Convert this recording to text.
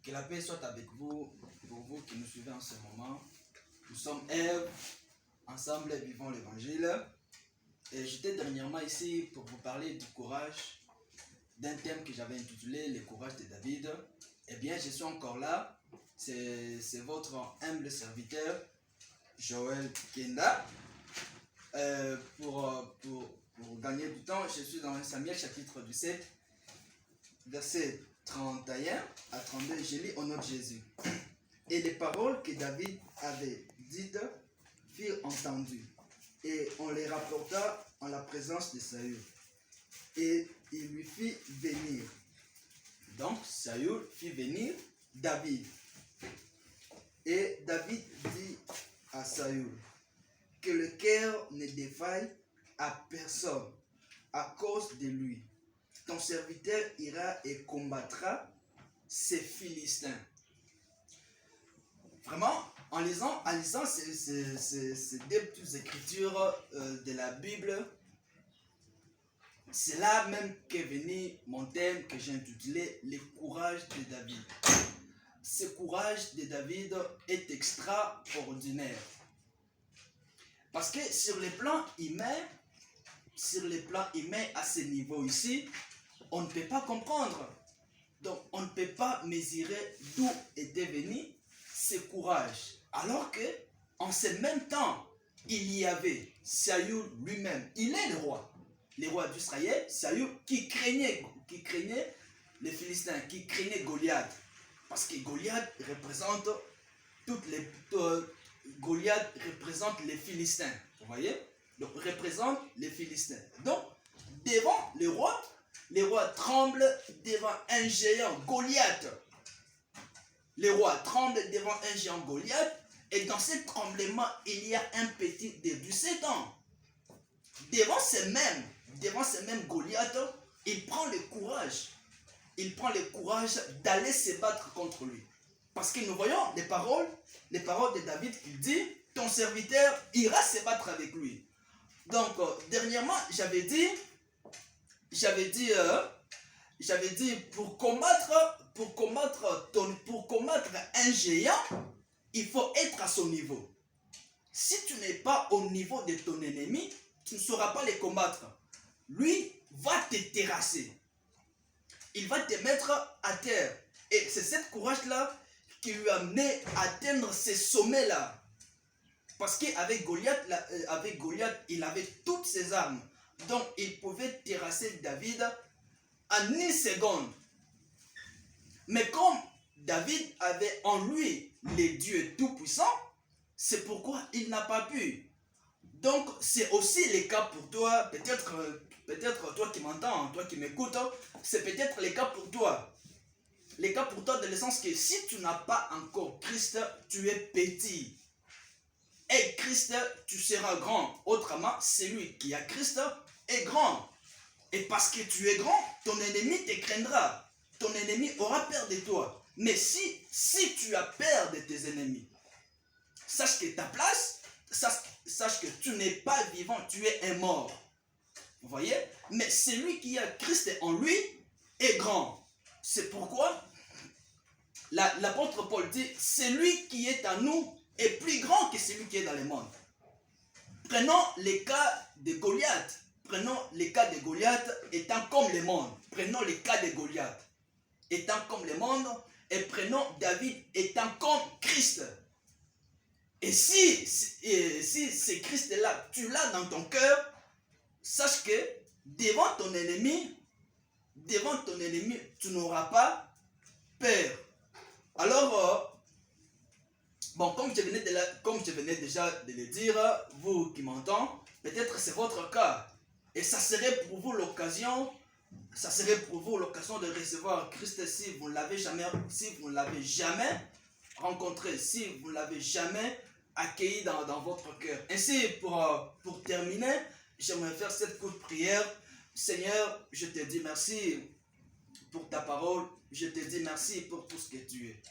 Que la paix soit avec vous, pour vous qui nous suivez en ce moment. Nous sommes Ève, ensemble vivons l'évangile. Et j'étais dernièrement ici pour vous parler du courage, d'un thème que j'avais intitulé Le courage de David. Eh bien, je suis encore là. C'est votre humble serviteur, Joël Kenda. Pour gagner du temps, je suis dans Samuel chapitre 17, verset 31 à 32, je lis au nom de Jésus. Et les paroles que David avait dites furent entendues, et on les rapporta en la présence de Saül. Et il lui fit venir. Donc Saül fit venir David. Et David dit à Saül, que le cœur ne défaille à personne à cause de lui. Ton serviteur ira et combattra ces Philistins. Vraiment, en lisant ces deux petites écritures de la Bible, c'est là même qu'est venu mon thème que j'ai intitulé Le courage de David. Ce courage de David est extraordinaire. Parce que sur le plan humain, à ce niveau ici, on ne peut pas comprendre. Donc, on ne peut pas mesurer d'où était venu ce courage. Alors que, en ce même temps, il y avait Saül lui-même. Il est le roi d'Israël, Saül, qui craignait les Philistins, qui craignait Goliath. Parce que Goliath représente Goliath représente les Philistins. Vous voyez? Donc, représente les Philistins. Donc, devant le roi tremble devant un géant Goliath. Le roi tremble devant un géant Goliath. Et dans ce tremblement, il y a un petit de 17 ans. Devant ce même Goliath, il prend le courage. Il prend le courage d'aller se battre contre lui. Parce que nous voyons les paroles de David qui dit, ton serviteur ira se battre avec lui. Donc, dernièrement, j'avais dit, pour combattre un géant, il faut être à son niveau. Si tu n'es pas au niveau de ton ennemi, tu ne sauras pas le combattre. Lui va te terrasser. Il va te mettre à terre. Et c'est ce courage-là qui lui a amené à atteindre ces sommets-là. Parce qu'avec Goliath, il avait toutes ses armes. Donc, il pouvait terrasser David en une seconde. Mais comme David avait en lui les dieux tout-puissants, c'est pourquoi il n'a pas pu. Donc, c'est aussi le cas pour toi, peut-être toi qui m'entends, toi qui m'écoutes, c'est peut-être le cas pour toi. Le cas pour toi dans le sens que si tu n'as pas encore Christ, tu es petit. Et Christ, tu seras grand. Autrement, celui qui a Christ est grand. Et parce que tu es grand, ton ennemi te craindra. Ton ennemi aura peur de toi. Mais si tu as peur de tes ennemis, sache que ta place, sache que tu n'es pas vivant, tu es un mort. Vous voyez? Mais celui qui a Christ en lui est grand. C'est pourquoi l'apôtre Paul dit, celui qui est en nous est plus grand que celui qui est dans le monde. Prenons le cas de Goliath. Prenons le cas de Goliath étant comme le monde. Prenons le cas de Goliath étant comme le monde. Et prenons David étant comme Christ. Et si c'est Christ-là, tu l'as dans ton cœur, sache que devant ton ennemi, tu n'auras pas peur. Alors, bon, comme je venais déjà de le dire, vous qui m'entendez, peut-être c'est votre cas. Et ça serait pour vous l'occasion de recevoir Christ si vous ne l'avez jamais rencontré, si vous ne l'avez jamais accueilli dans votre cœur. Ainsi, pour terminer, j'aimerais faire cette courte prière. Seigneur, je te dis merci pour ta parole. Je te dis merci pour tout ce que tu es.